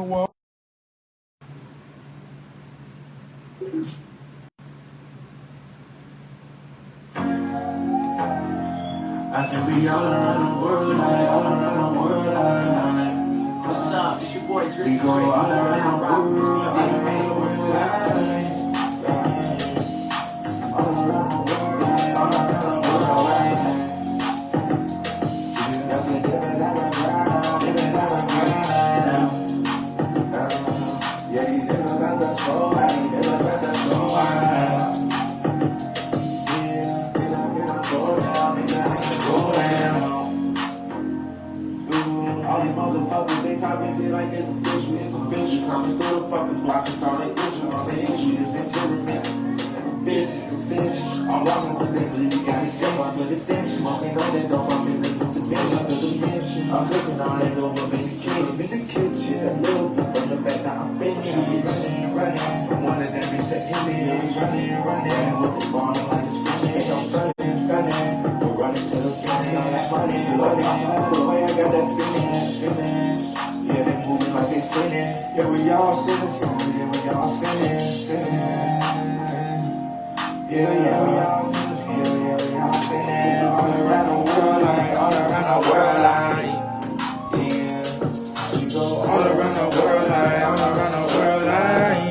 Well, I said we all around the world, like all around the world, like. What's up? It's your boy Drizzy. We go all around the world, DJ like, Man. all around the world, like, all around the world, like. That's a different type of grind, different type of grind. Yeah, you different type of soul, like, different type of soul, like. Yeah, go down, go down. All these motherfuckers, they talking shit like it's official, it's official. Coming through the fucking block and call it issue. I'm saying issue, it's been temperament. Bitch. I'm walking with that bleed, got it step up with the stench. Smoking on that dope, I'm in the bench up with the dimension. I'm cooking on that dope, I'm in the kitchen. In the kitchen, a little bit from the back, now I'm finished. Running. I'm one of them, it's the Indians. Running. With the ball like a spinning. Ain't no stunning. We're running to the finish. All that money, the way I got that spinning. Yeah, they moving like they spinning. Yeah, we all spinning. Yeah, we all spinning. Yeah, we all spinning. Yeah, we all spinning. All around the world, like, all around the world, like. Yeah, we go all around the world, like, all around the world, like.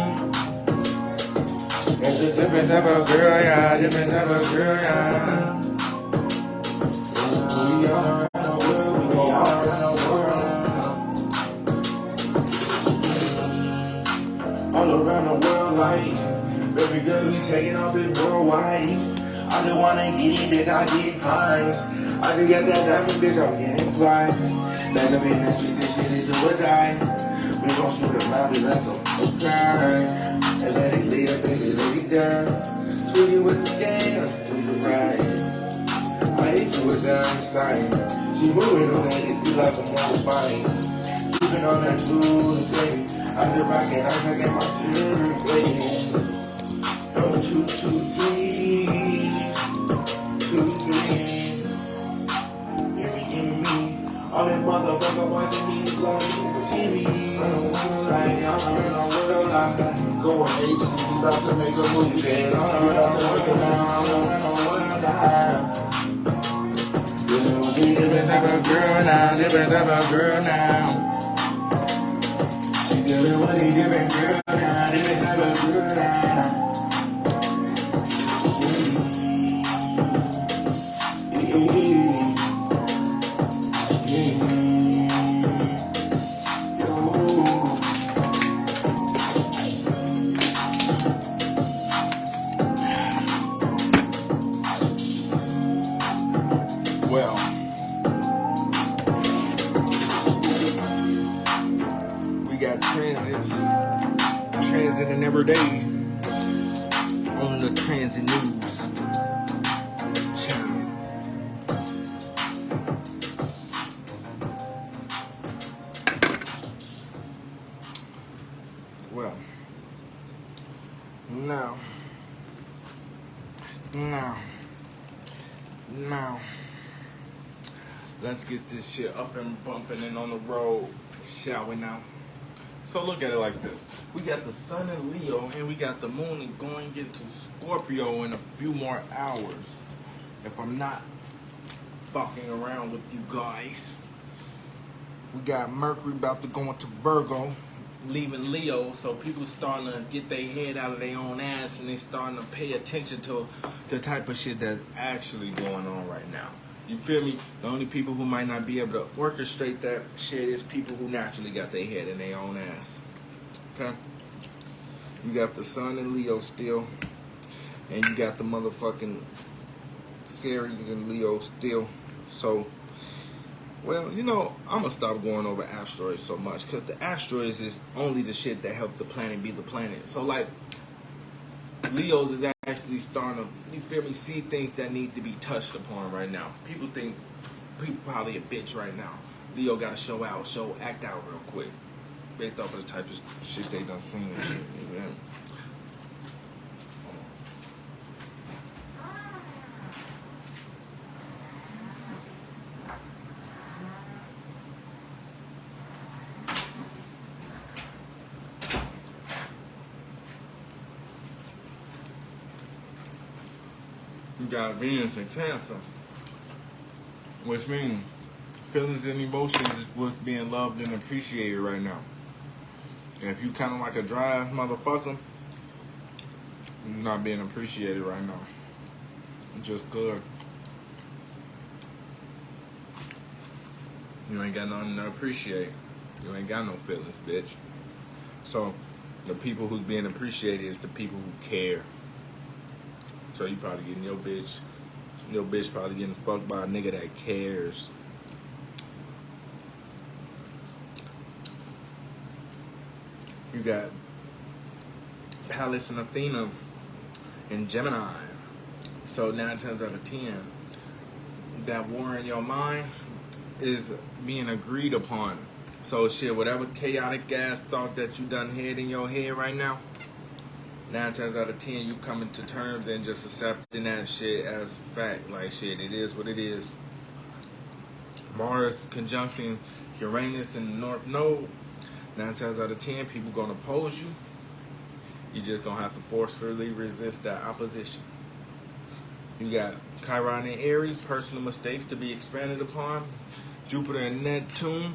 It's a different type of girl, yeah, different type of girl, yeah. We all around the world, we go all around the world. All around the world, like. Baby girl, we taking off it worldwide. I just wanna get it, bitch, I get high. I just got that diamond, bitch, I'm getting fly. Back up in the street, this shit is do or die. We gon' shoot a mouth, we let them cry. And let it live, baby, let it down. Sweet you with the game, sweet the ride. I hit you with down inside. She moving on that, it be like a mobile body. Keeping on that truth, baby. I just rockin', I'm taking my shit, baby. 1, 2, 2, 3, 2, 3. Give me. All that motherfucker watching me like TV. I don't wanna lie, I'm world like. Going HD, about to make a movie. And I'm about to work around, I'm world like. We different type of girl now, different type of girl now. She different with a different girl now, different type of girl now. Well, we got transiting every day on the Transit News channel. Well, now, let's get this shit up and bumping and on the road, shall we now? So look at it like this. We got the sun in Leo and we got the moon going into Scorpio in a few more hours. If I'm not fucking around with you guys. We got Mercury about to go into Virgo, leaving Leo, so people starting to get their head out of their own ass and they starting to pay attention to the type of shit that's actually going on right now. You feel me? The only people who might not be able to orchestrate that shit is people who naturally got their head in their own ass. Okay? You got the sun in Leo still, and you got the motherfucking Ceres in Leo still. So, well, you know, I'm going to stop going over asteroids so much, because the asteroids is only the shit that help the planet be the planet. So, like, Leos is actually starting to, you feel me, see things that need to be touched upon right now. People think, people probably a bitch right now. Leo got to act out real quick. Based off of the type of shit they done seen and shit. You know? You got Venus and Cancer, which means feelings and emotions is what's being loved and appreciated right now. And if you kind of like a dry motherfucker, you're not being appreciated right now. Just good. You ain't got nothing to appreciate. You ain't got no feelings, bitch. So, the people who's being appreciated is the people who care. So you probably getting your bitch probably getting fucked by a nigga that cares. You got Pallas and Athena in Gemini. So 9 times out of 10, that war in your mind is being agreed upon. So shit, whatever chaotic ass thought that you done had in your head right now, 9 times out of 10 you coming to terms and just accepting that shit as fact. Like shit, it is what it is. Mars conjuncting Uranus in the North Node. 9 times out of 10 people gonna oppose you. You just gonna have to forcefully resist that opposition. You got Chiron and Aries, personal mistakes to be expanded upon. Jupiter and Neptune,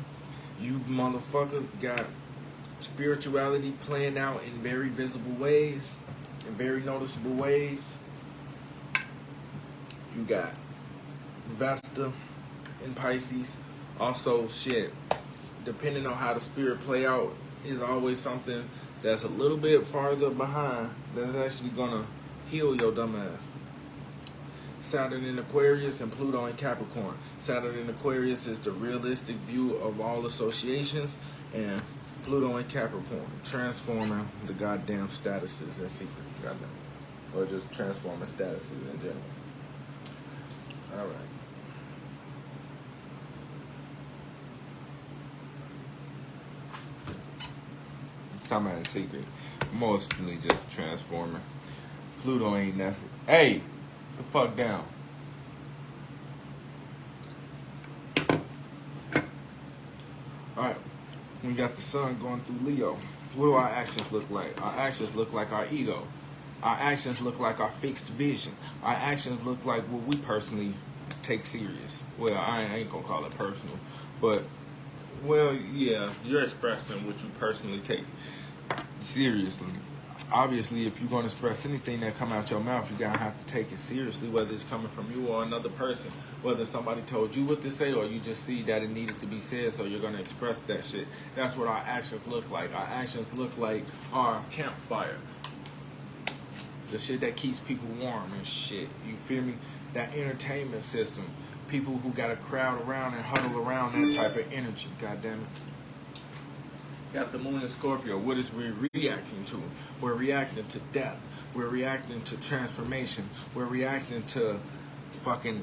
you motherfuckers got spirituality playing out in very visible ways, in very noticeable ways. You got Vesta in Pisces. Also, shit, depending on how the spirit play out, is always something that's a little bit farther behind that's actually gonna heal your dumb ass. Saturn in Aquarius and Pluto in Capricorn. Saturn in Aquarius is the realistic view of all associations, and Pluto in Capricorn, transforming the goddamn statuses in secret, goddamn, or just transforming statuses in general. All right. Talking about in secret, mostly just transforming. Pluto ain't necessary. Hey, the fuck down. All right. We got the sun going through Leo. What do our actions look like? Our actions look like our ego. Our actions look like our fixed vision. Our actions look like what we personally take serious. Well, I ain't gonna call it personal, but, well, yeah, you're expressing what you personally take seriously. Obviously, if you're going to express anything that come out your mouth, you're going to have to take it seriously, whether it's coming from you or another person. Whether somebody told you what to say or you just see that it needed to be said, so you're going to express that shit. That's what our actions look like. Our actions look like our campfire. The shit that keeps people warm and shit. You feel me? That entertainment system. People who got a crowd around and huddle around that type of energy. God damn it. Got the moon in Scorpio. What is we reacting to? We're reacting to death. We're reacting to transformation. We're reacting to fucking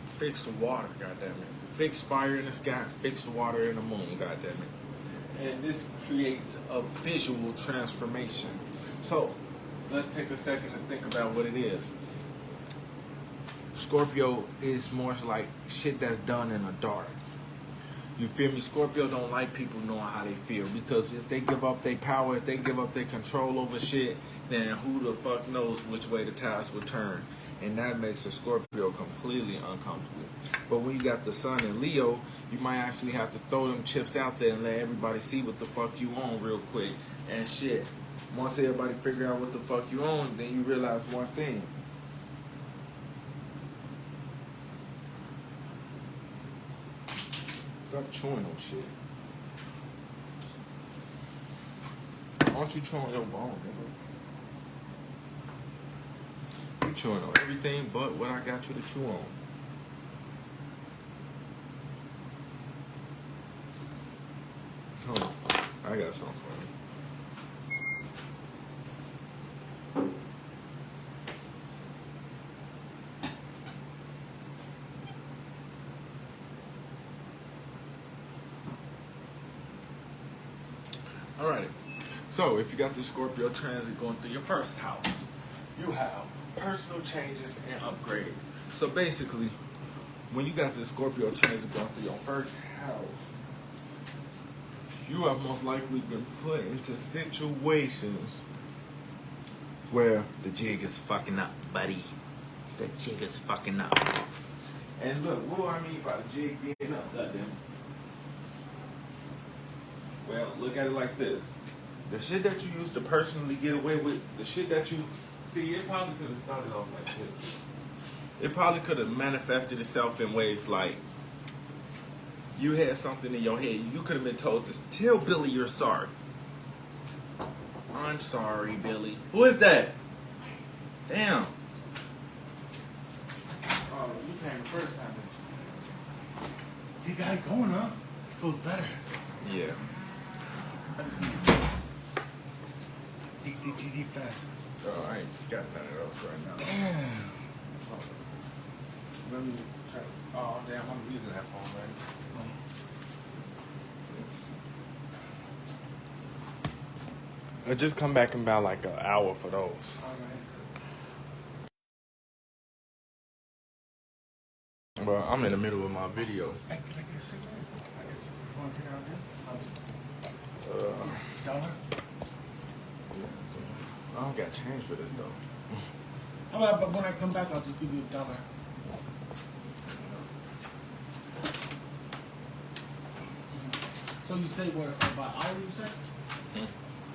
fixed water, goddammit. Fixed fire in the sky, fixed water in the moon, goddammit. And this creates a visual transformation. So, let's take a second to think about what it is. Scorpio is more like shit that's done in the dark. You feel me? Scorpio don't like people knowing how they feel, because if they give up their power, if they give up their control over shit, then who the fuck knows which way the tides will turn. And that makes a Scorpio completely uncomfortable. But when you got the sun in Leo, you might actually have to throw them chips out there and let everybody see what the fuck you on real quick. And shit, once everybody figure out what the fuck you on, then you realize one thing. Stop chewing on shit. Why don't you chew on your bone, nigga? You chewing on everything but what I got you to chew on. Hold on. I got something for you. Alrighty, so if you got the Scorpio transit going through your first house, you have personal changes and upgrades. So basically, when you got the Scorpio transit going through your first house, you have most likely been put into situations where the jig is fucking up, buddy. The jig is fucking up. And look, what do I mean by the jig being up, goddamn? Well, look at it like this. The shit that you used to personally get away with, the shit that you see, it probably could have started off like this. It probably could have manifested itself in ways like you had something in your head. You could have been told to tell Billy you're sorry. I'm sorry, Billy. Who is that? Damn. Oh, you came the first time. You got it going, huh? Feels better. Yeah. Let's see. Deep fast. Oh, I ain't got none of those right now. Damn. Let me try. Oh, damn, I'm using that phone, man. I just come back in about like an hour for those. Alright. Well, I'm in the middle of my video. Hey, can I get a cigarette? I guess you want to take out this? Dollar? I don't got change for this though. How about but when I come back, I'll just give you $1. So you say what, about an hour you said?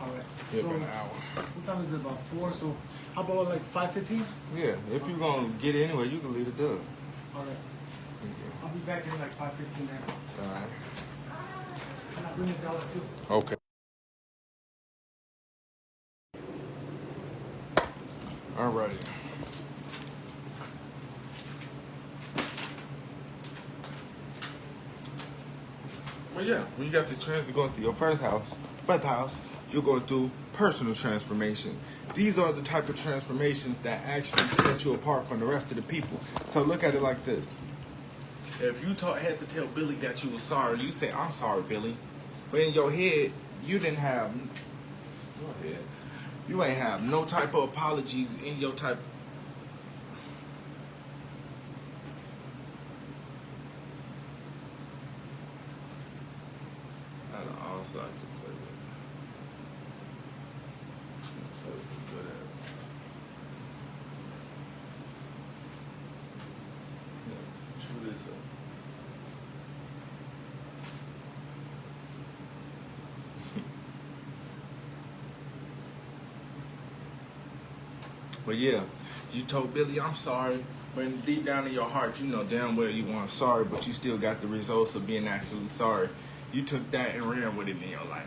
Alright. Yeah, So about an hour. what time is it? About 4? So how about like 5:15? Yeah, if you're gonna get it anyway, you can leave it done. Alright. Yeah. I'll be back in like 5:15 then. Alright. And I'll bring $1 too. Okay. Alrighty. Well, yeah, when you got the chance to go into your first house, you're going through personal transformation. These are the type of transformations that actually set you apart from the rest of the people. So look at it like this. If you had to tell Billy that you were sorry, you say, I'm sorry, Billy. But in your head, you didn't have, you ain't have no type of apologies in your type. Out of all sides to play with. Play with the good ass. Yeah, chew this up. But yeah, you told Billy, I'm sorry. When deep down in your heart, you know damn well you weren't sorry, but you still got the results of being actually sorry. You took that and ran with it in your life.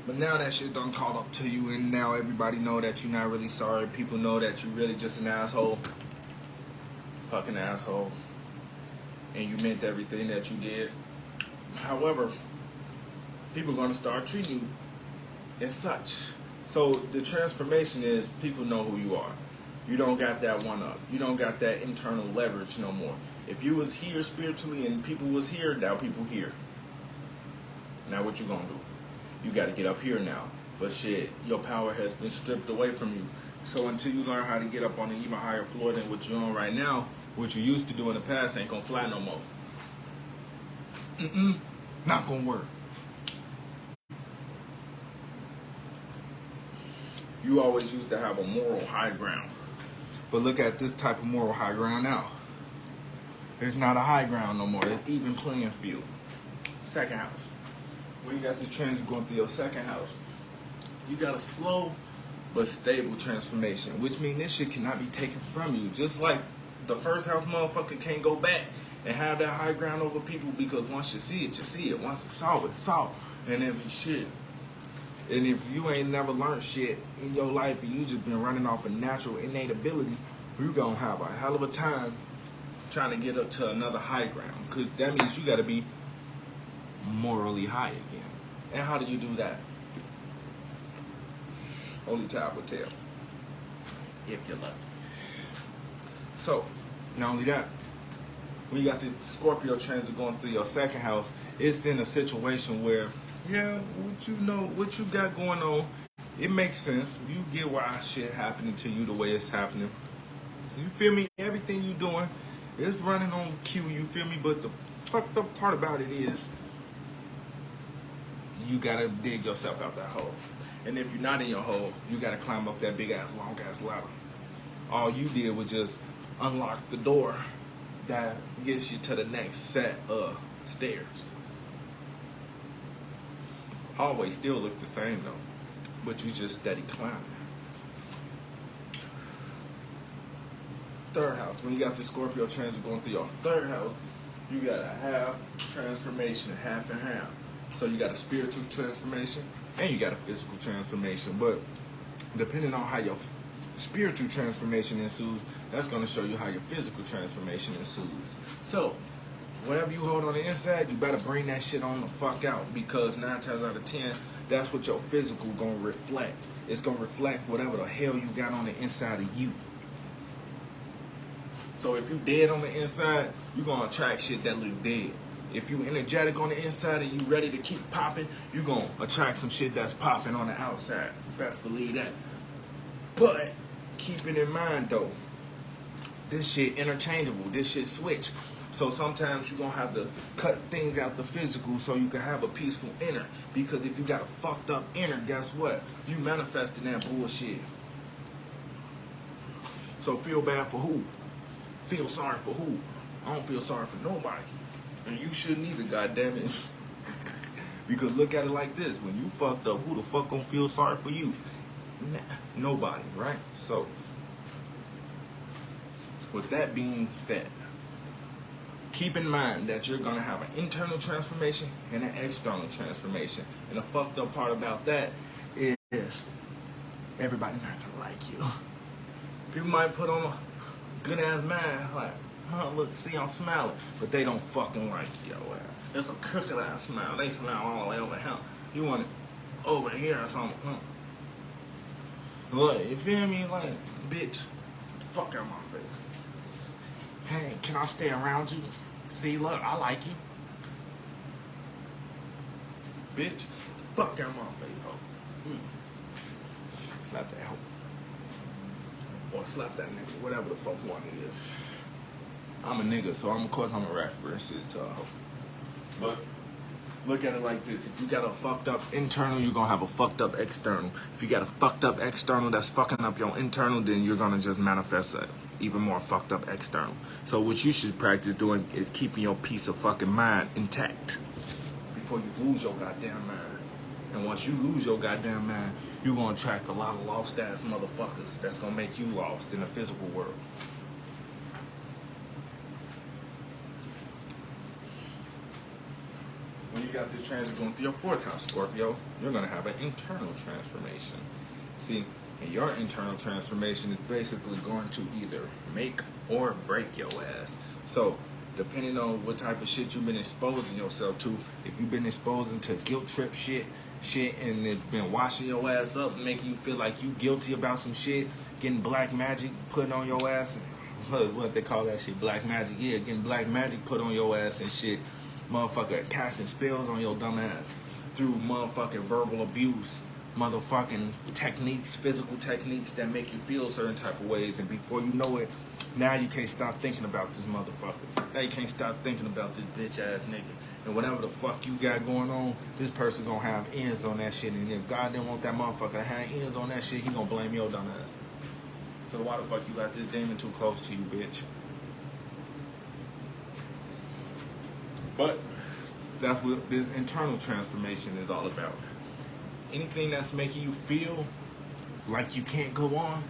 But now that shit done caught up to you, and now everybody know that you're not really sorry. People know that you're really just an asshole. Fucking asshole. And you meant everything that you did. However, people are going to start treating you as such. So the transformation is people know who you are. You don't got that one up. You don't got that internal leverage no more. If you was here spiritually and people was here, now people here. Now what you gonna do? You gotta get up here now. But shit, your power has been stripped away from you. So until you learn how to get up on an even higher floor than what you're on right now, what you used to do in the past ain't gonna fly no more. Not gonna work. You always used to have a moral high ground. But look at this type of moral high ground now. There's not a high ground no more. It's even playing field. Second house. When you got the transit going through your second house, you got a slow but stable transformation, which means this shit cannot be taken from you. Just like the first house motherfucker can't go back and have that high ground over people, because once you see it, you see it. Once it's saw, it's saw. And if you ain't never learned shit in your life and you just been running off a natural innate ability, you gonna have a hell of a time trying to get up to another high ground, because that means you gotta be morally high again. And how do you do that? Only time will tell, if you're lucky. So, not only that, when you got the Scorpio transit going through your second house, it's in a situation where, yeah, what you got going on, it makes sense. You get why shit happening to you the way it's happening. You feel me? Everything you doing is running on cue, you feel me? But the fucked up part about it is, you gotta dig yourself out that hole. And if you're not in your hole, you gotta climb up that big ass, long ass ladder. All you did was just unlock the door that gets you to the next set of stairs. Hallway still look the same though, but you just steady climbing. Third house, when you got the Scorpio transit going through your third house, you got a half transformation, half and half. So you got a spiritual transformation and you got a physical transformation. But depending on how your spiritual transformation ensues, that's going to show you how your physical transformation ensues. So whatever you hold on the inside, you better bring that shit on the fuck out, because 9 times out of 10, that's what your physical gonna reflect. It's gonna reflect whatever the hell you got on the inside of you. So if you dead on the inside, you gonna attract shit that look dead. If you energetic on the inside and you ready to keep popping, you gonna attract some shit that's popping on the outside. Best believe that. But keep it in mind though, this shit interchangeable. This shit switch. So sometimes you're going to have to cut things out the physical so you can have a peaceful inner. Because if you got a fucked up inner, guess what? You manifesting that bullshit. So feel bad for who? Feel sorry for who? I don't feel sorry for nobody. And you shouldn't either, goddammit. Because look at it like this. When you fucked up, who the fuck gonna feel sorry for you? Nah, nobody, right? So, with that being said, keep in mind that you're going to have an internal transformation and an external transformation. And the fucked up part about that is everybody not going to like you. People might put on a good ass mask like, huh, look, see, I'm smiling. But they don't fucking like you. It's a crooked ass smile. They smile all the way over here. You want it over here or something. Look, you feel me? Like, bitch, fuck out my face. Hey, can I stay around you? See, look, I like you. Bitch, fuck out my face, ho. Slap that hoe. Or slap that nigga, whatever the fuck one it is. I'm a nigga, so of course I'm a reference it to a hoe. But look at it like this. If you got a fucked up internal, you're gonna have a fucked up external. If you got a fucked up external that's fucking up your internal, then you're gonna just manifest it. Even more fucked up external. So what you should practice doing is keeping your peace of fucking mind intact before you lose your goddamn mind. And once you lose your goddamn mind, you're gonna attract a lot of lost ass motherfuckers that's gonna make you lost in the physical world. When you got this transit going through your 4th house, Scorpio, you're gonna have an internal transformation. See, and your internal transformation is basically going to either make or break your ass. So, depending on what type of shit you've been exposing yourself to, if you've been exposing to guilt trip shit, and it's been washing your ass up, making you feel like you guilty about some shit, getting black magic put on your ass, what they call that shit, black magic, yeah, getting black magic put on your ass and shit, motherfucker casting spells on your dumb ass through motherfucking verbal abuse, motherfucking techniques, physical techniques that make you feel certain type of ways, and before you know it, now you can't stop thinking about this motherfucker. Now you can't stop thinking about this bitch ass nigga. And whatever the fuck you got going on, this person gonna have ends on that shit. And if God didn't want that motherfucker to have ends on that shit, he gonna blame your dumb ass. So why the fuck you let this demon too close to you, bitch? But that's what this internal transformation is all about. Anything that's making you feel like you can't go on,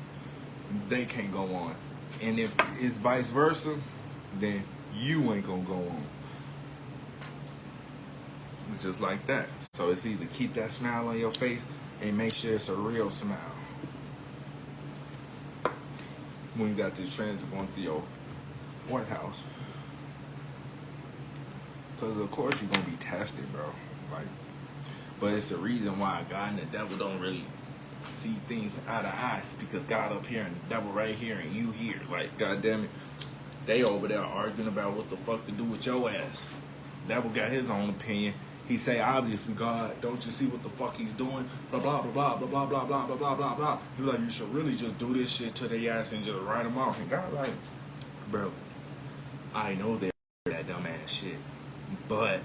they can't go on. And if it's vice versa, then you ain't gonna go on. It's just like that. So it's either keep that smile on your face and make sure it's a real smile. When you got this transit going through your 4th house. Because of course you're gonna be tested, bro. Like, but it's the reason why God and the devil don't really see things out of eyes, because God up here and the devil right here and you here. Like, God damn it, they over there arguing about what the fuck to do with your ass. Devil got his own opinion. He say, obviously, God, don't you see what the fuck he's doing? Blah, blah, blah, blah, blah, blah, blah, blah, blah, blah, blah. He like, you should really just do this shit to their ass and just write them off. And God like, bro, I know they're that dumb ass shit, but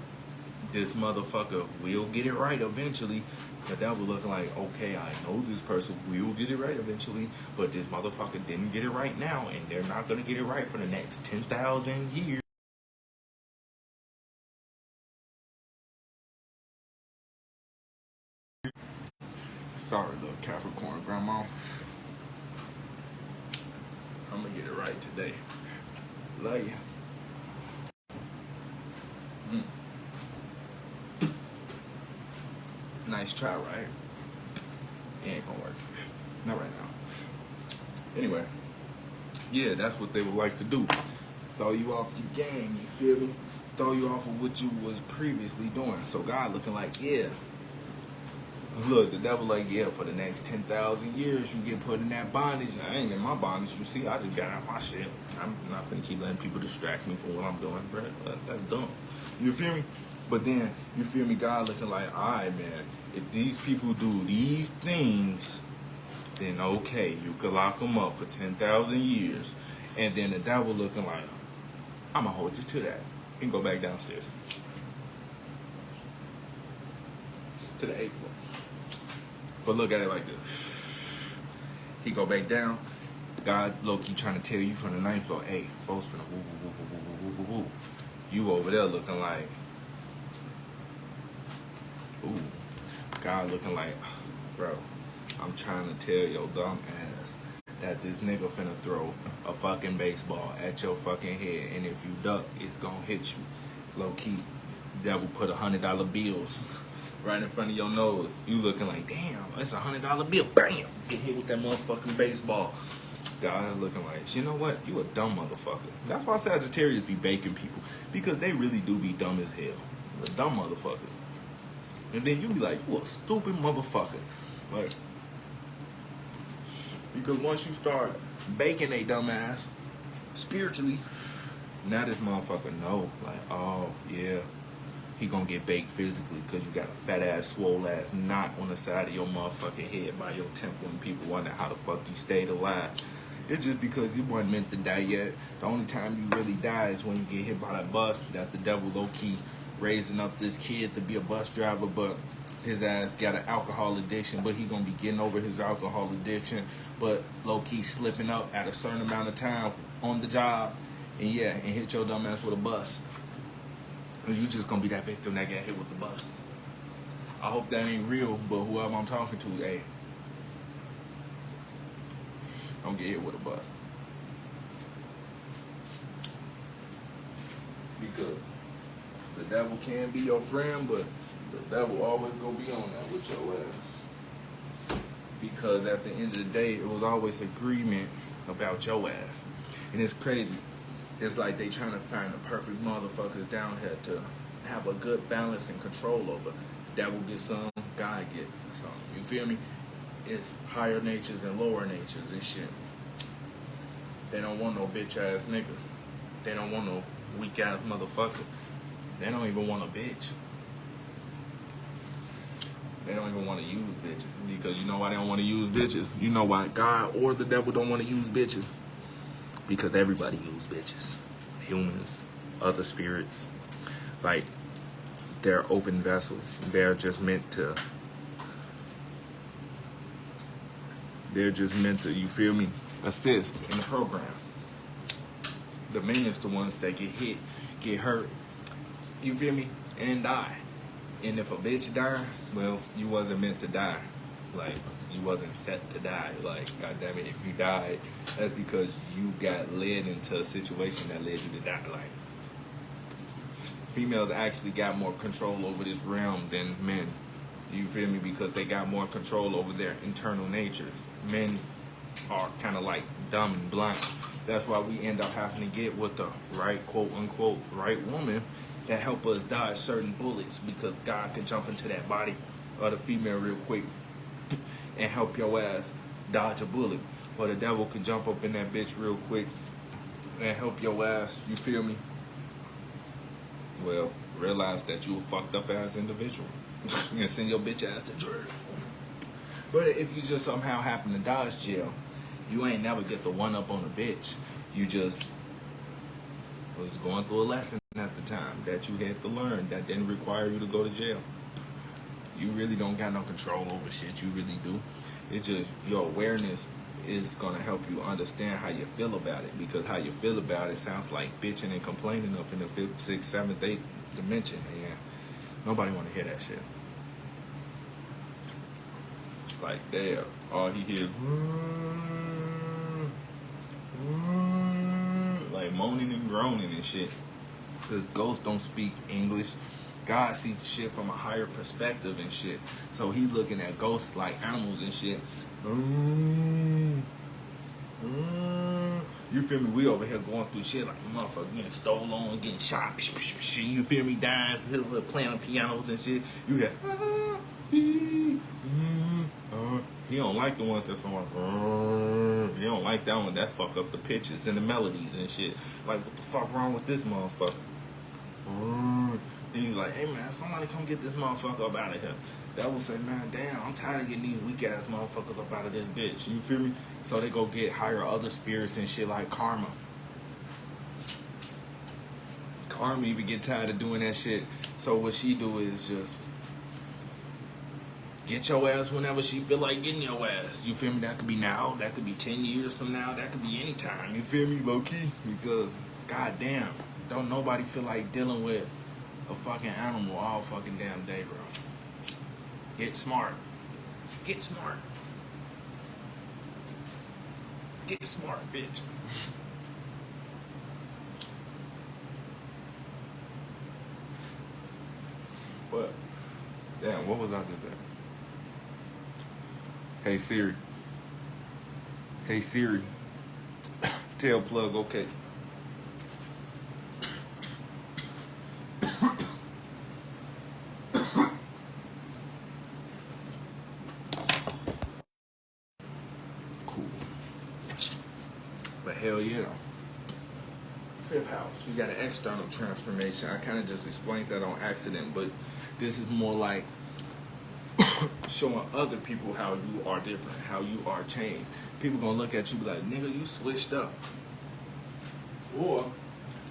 this motherfucker will get it right eventually. The devil looking like, okay, I know this person will get it right eventually, but this motherfucker didn't get it right now, and they're not gonna get it right for the next 10,000 years. Sorry, little Capricorn grandma. I'm gonna get it right today. Love you. Nice try, right? It ain't gonna work. Not right now. Anyway, yeah, that's what they would like to do. Throw you off the game, you feel me? Throw you off of what you was previously doing. So God looking like, yeah. Look, the devil like, yeah, for the next 10,000 years, you get put in that bondage. I ain't in my bondage, you see. I just got out my shit. I'm not gonna keep letting people distract me from what I'm doing, bro. That's dumb. You feel me? But then, you feel me, God looking like, all right, man, if these people do these things, then okay, you could lock them up for 10,000 years. And then the devil looking like, I'm going to hold you to that. And go back downstairs. To the 8th floor. But look at it like this. He go back down. God, low-key trying to tell you from the 9th floor, hey, folks finna woo, woo, woo, woo, woo, woo, woo, woo. You over there looking like, ooh, God looking like, bro, I'm trying to tell your dumb ass that this nigga finna throw a fucking baseball at your fucking head, and if you duck, it's gonna hit you. Low key, devil put $100 bills right in front of your nose. You looking like, damn, it's $100 bill. Bam, get hit with that motherfucking baseball. God looking like, you know what? You a dumb motherfucker. That's why Sagittarius be baking people, because they really do be dumb as hell. They're dumb motherfuckers. And then you be like, you a stupid motherfucker. Like, because once you start baking a dumbass spiritually, now this motherfucker know, like, oh yeah, he gonna get baked physically because you got a fat ass, swole ass knot on the side of your motherfucking head by your temple, and people wonder how the fuck you stayed alive. It's just because you weren't meant to die yet. The only time you really die is when you get hit by that bus. That the devil low key raising up this kid to be a bus driver, but his ass got an alcohol addiction, but he gonna be getting over his alcohol addiction, but low-key slipping up at a certain amount of time on the job, and yeah, and hit your dumb ass with a bus. And you just gonna be that victim that got hit with the bus. I hope that ain't real, but whoever I'm talking to, hey, don't get hit with a bus. Because the devil can be your friend, but the devil always gonna be on that with your ass. Because at the end of the day, it was always agreement about your ass. And it's crazy. It's like they trying to find the perfect motherfuckers down here to have a good balance and control over. The devil gets some, God get some. You feel me? It's higher natures and lower natures and shit. They don't want no bitch ass nigga. They don't want no weak ass motherfucker. They don't even want a bitch. They don't even want to use bitches. Because you know why they don't want to use bitches? You know why God or the devil don't want to use bitches? Because everybody uses bitches. Humans, other spirits. Like, they're open vessels. They're just meant to, you feel me, assist in the program. The men is the ones that get hit, get hurt, you feel me, and die. And if a bitch die, well, you wasn't meant to die. Like, you wasn't set to die. Like, goddamn it, if you died, that's because you got led into a situation that led you to die. Like, females actually got more control over this realm than men. You feel me? Because they got more control over their internal natures. Men are kind of like dumb and blind. That's why we end up having to get with the right, quote unquote, right woman that help us dodge certain bullets, because God can jump into that body of the female real quick and help your ass dodge a bullet. Or the devil can jump up in that bitch real quick and help your ass, you feel me? Well, realize that you a fucked up ass individual and send your bitch ass to jail. But if you just somehow happen to dodge jail, you ain't never get the one up on a bitch. You just was going through a lesson. at the time that you had to learn that didn't require you to go to jail. You really don't got no control over shit. You really do. It's just your awareness is gonna help you understand how you feel about it, because how you feel about it sounds like bitching and complaining up in the 5th, 6th, 7th, 8th dimension. And nobody wanna hear that shit. Like, damn, all he hears, like moaning and groaning and shit. Because ghosts don't speak English. God sees shit from a higher perspective and shit. So he looking at ghosts like animals and shit. You feel me? We over here going through shit like motherfuckers getting stolen, getting shot. You feel me? Dying, playing on pianos and shit. You hear. He don't like the ones that's on. He don't like that one that fuck up the pitches and the melodies and shit. Like, what the fuck wrong with this motherfucker? And he's like, hey man, somebody come get this motherfucker up out of here. That will say, man, damn, I'm tired of getting these weak ass motherfuckers up out of this bitch. You feel me? So they go hire other spirits and shit like Karma. Karma even get tired of doing that shit. So what she do is just get your ass whenever she feel like getting your ass. You feel me? That could be now. That could be 10 years from now. That could be any time. You feel me? Low key. Because, goddamn, don't nobody feel like dealing with a fucking animal all fucking damn day, bro. Get smart. Get smart. Get smart, bitch. What? Damn, what was I just at? Hey Siri. Hey Siri. Tell plug okay. Cool. But hell yeah. 5th house. You got an external transformation. I kind of just explained that on accident, but this is more like showing other people how you are different, how you are changed. People gonna look at you be like, nigga, you switched up. Or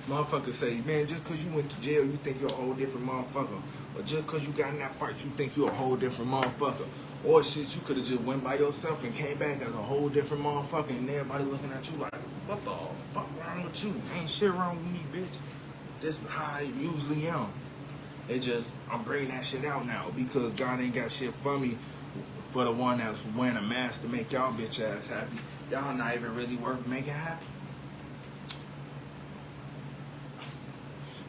motherfuckers say, man, just cause you went to jail, you think you're a whole different motherfucker. Or just cause you got in that fight, you think you're a whole different motherfucker. Or shit, you could have just went by yourself and came back as a whole different motherfucker, and everybody looking at you like, what the fuck wrong with you? Ain't shit wrong with me, bitch. This is how I usually am. It just, I'm bringing that shit out now because God ain't got shit for me, for the one that's wearing a mask to make y'all bitch ass happy. Y'all not even really worth making happy.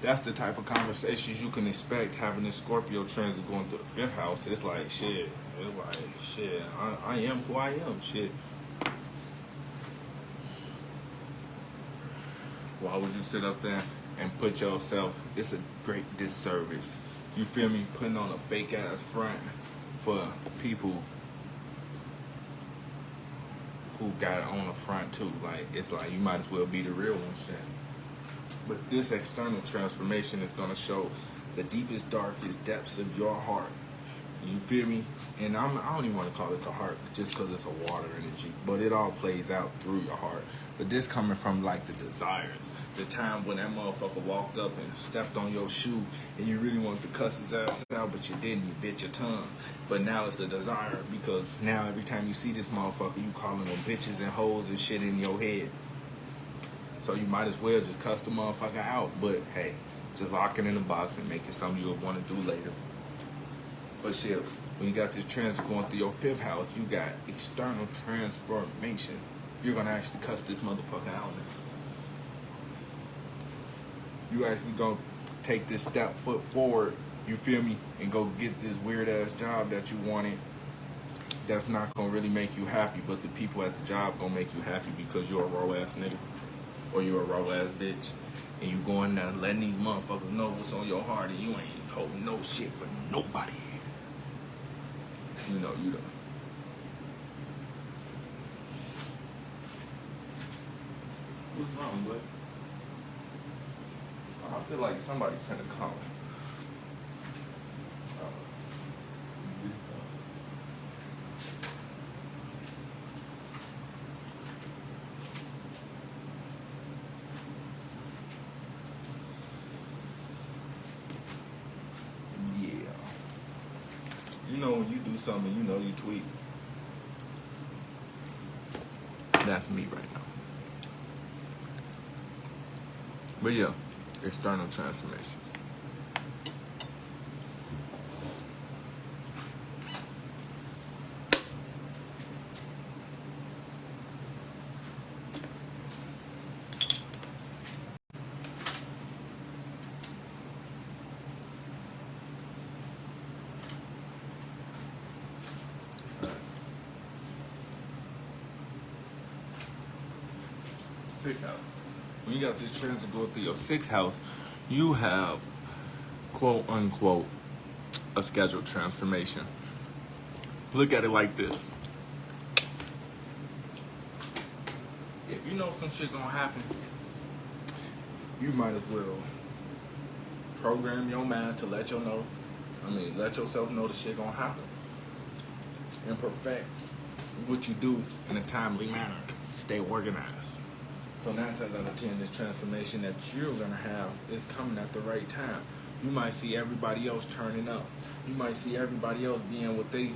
That's the type of conversations you can expect having this Scorpio transit going through the 5th house. It's like, shit. It's like, shit. I am who I am. Shit. Why would you sit up there and put yourself? It's a great disservice. You feel me? Putting on a fake ass front for people who got it on the front too. Like, it's like you might as well be the real one, shit. But this external transformation is gonna show the deepest, darkest depths of your heart. You feel me? And I don't even want to call it the heart just because it's a water energy, but it all plays out through your heart. But this coming from like the desires, the time when that motherfucker walked up and stepped on your shoe and you really wanted to cuss his ass out, but you didn't. You bit your tongue. But now it's a desire because now every time you see this motherfucker, you calling them bitches and hoes and shit in your head. So you might as well just cuss the motherfucker out. But hey, just lock it in the box and make it something you'll want to do later. But shit, when you got this transit going through your 5th house, you got external transformation. You're gonna actually cuss this motherfucker out now. You actually gonna take this step foot forward, you feel me, and go get this weird ass job that you wanted. That's not gonna really make you happy, but the people at the job gonna make you happy because you're a raw ass nigga. Or you're a raw ass bitch. And you going there letting these motherfuckers know what's on your heart and you ain't holding no shit for nobody. You know, you don't. What's wrong, bud? I feel like somebody finna come. something, you know you tweet. That's me right now. But yeah, external transformations. Sixth house. When you got this transit go through your sixth house, you have quote unquote a scheduled transformation. Look at it like this. If you know some shit gonna happen, you might as well program your mind to let yourself know the shit gonna happen. And perfect what you do in a timely manner. Stay organized. So 9 times out of 10, this transformation that you're gonna have is coming at the right time. You might see everybody else turning up. You might see everybody else being what they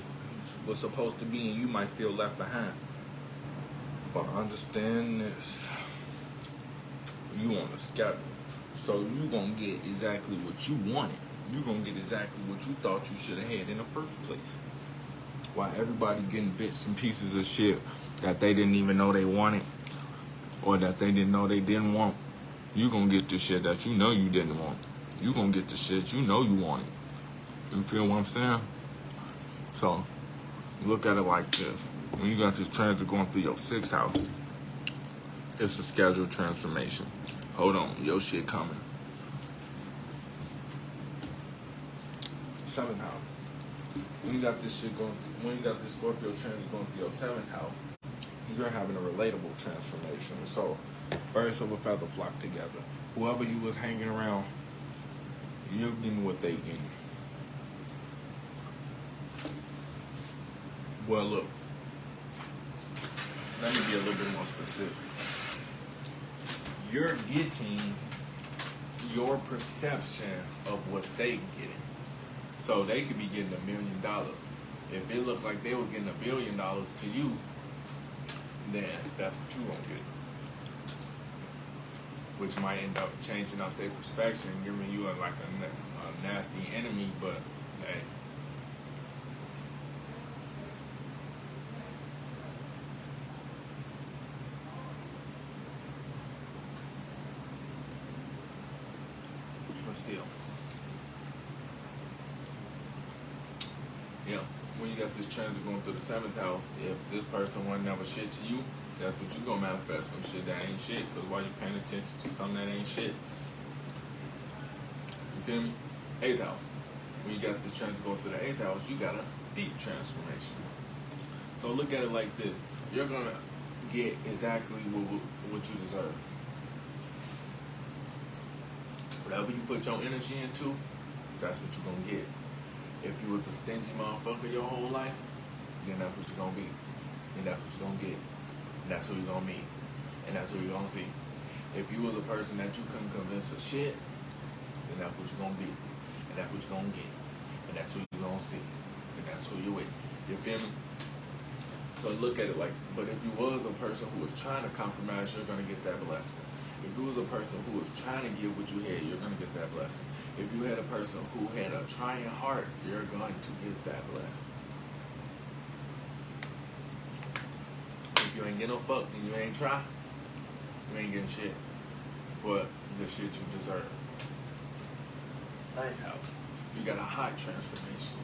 were supposed to be, and you might feel left behind. But understand this. You on a schedule. So you gonna get exactly what you wanted. You gonna get exactly what you thought you should have had in the first place. While everybody getting bits and pieces of shit that they didn't even know they wanted, or that they didn't know they didn't want, you gonna get the shit that you know you didn't want. You gonna get the shit you know you wanted. You feel what I'm saying? So, look at it like this. When you got this transit going through your sixth house, it's a scheduled transformation. Hold on, your shit coming. Seventh house. When you got this Scorpio transit going through your seventh house, you're having a relatable transformation. So, birds of a feather flock together. Whoever you was hanging around, you're getting what they getting. Well, look. Let me be a little bit more specific. You're getting your perception of what they getting. So they could be getting $1 million. If it looks like they was getting $1 billion to you, then that's what you gonna get. Which might end up changing up their perspective and giving you a nasty enemy, but hey. But still. Yeah. When you got this transit going through the seventh house, if this person wasn't never shit to you, that's what you gonna manifest, some shit that ain't shit. Cause why you paying attention to something that ain't shit? You feel me? Eighth house. When you got this transit going through the eighth house, you got a deep transformation. So look at it like this. You're gonna get exactly what you deserve. Whatever you put your energy into, that's what you're gonna get. If you was a stingy motherfucker your whole life, then that's what you're gonna be. And that's what you're gonna get. And that's who you're gonna meet. And that's who you're gonna see. If you was a person that you couldn't convince of shit, then that's what you're gonna be. And that's what you're gonna get. And that's who you're gonna see. And that's who you're with. You feel me? So look at it like, but if you was a person who was trying to compromise, you're gonna get that blessing. If you was a person who was trying to give what you had, you're gonna get that blessing. If you had a person who had a trying heart, you're going to get that blessing. If you ain't get no fuck, then you ain't try, you ain't getting shit. But the shit you deserve. Ninth house. You got a high transformation.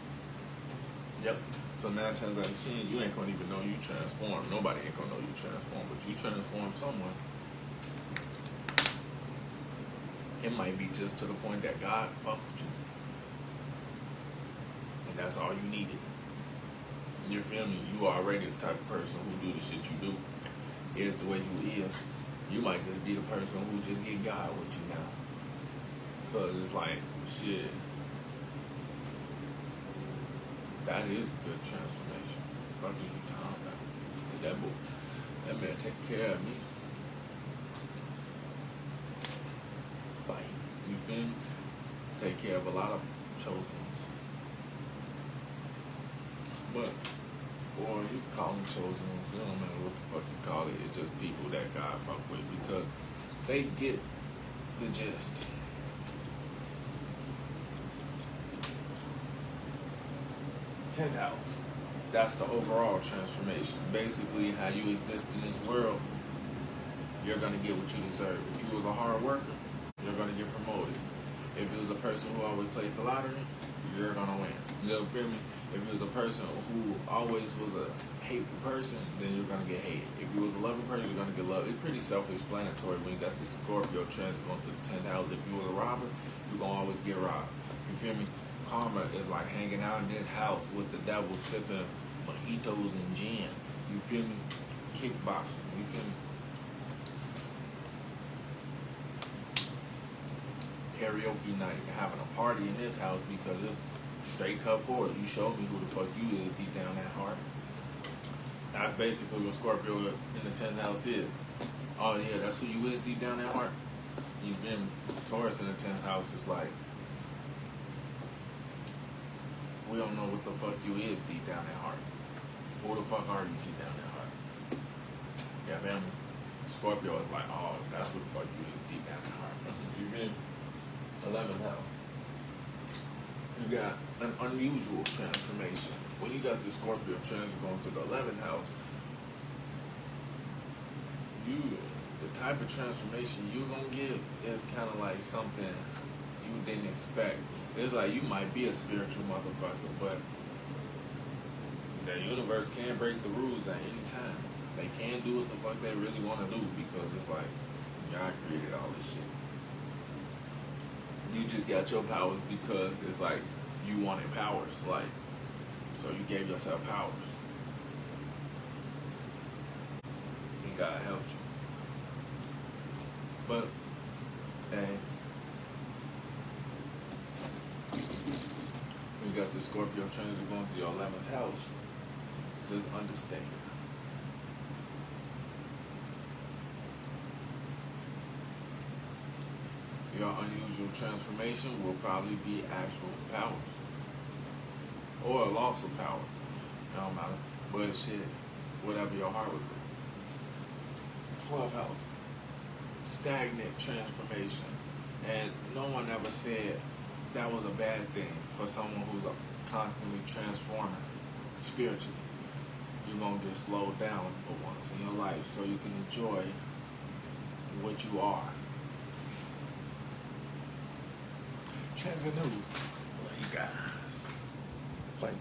Yep. So 9 times out of 10, you ain't gonna even know you transform. Nobody ain't gonna know you transform, but you transform someone. It might be just to the point that God fucked with you. And that's all you needed. You feel me? You are already the type of person who do the shit you do. Is the way you is. You might just be the person who just get God with you now. Cause it's like, shit. That is a good transformation. What is you talking about? That man take care of me. You feel me? Take care of a lot of chosen ones. But, or you can call them chosen ones. It don't matter what the fuck you call it. It's just people that God fuck with because they get the gist. Tenth house. That's the overall transformation. Basically, how you exist in this world, you're gonna get what you deserve. If you was a hard worker, you're gonna get promoted. If you was a person who always played the lottery, you're gonna win. You feel me? If you was a person who always was a hateful person, then you're gonna get hated. If you was a loving person, you're gonna get loved. It's pretty self-explanatory when you got the Scorpio transit going through the 10th house. If you was a robber, you're gonna always get robbed. You feel me? Karma is like hanging out in this house with the devil sipping mojitos and gin. You feel me? Kickboxing. You feel me? Karaoke night, having a party in this house because it's straight cut forward. You showed me who the fuck you is deep down that heart. That's basically what Scorpio in the 10th house is. Oh yeah, that's who you is deep down that heart. You've been Taurus in the 10th house is like, we don't know what the fuck you is deep down that heart. Who the fuck are you deep down that heart? Yeah, man. Scorpio is like, oh, that's what the fuck you is deep down that heart. You mean 11th house. You got an unusual transformation. When you got the Scorpio transit going through the 11th house, the type of transformation you're gonna get is kind of like something you didn't expect. It's like you might be a spiritual motherfucker, but the universe can break the rules at any time. They can do what the fuck they really want to do because it's like, y'all created all this shit. You just got your powers because it's like you wanted powers, like, so you gave yourself powers. And God helped you. But, hey, you got the Scorpio transit going through your 11th house. Just understand. Your unusual transformation will probably be actual powers. Or a loss of power. It don't matter. But shit, whatever your heart was in. 12th house. Stagnant transformation. And no one ever said that was a bad thing for someone who's constantly transforming spiritually. You're going to get slowed down for once in your life so you can enjoy what you are. Transit news. Well, you guys. Like.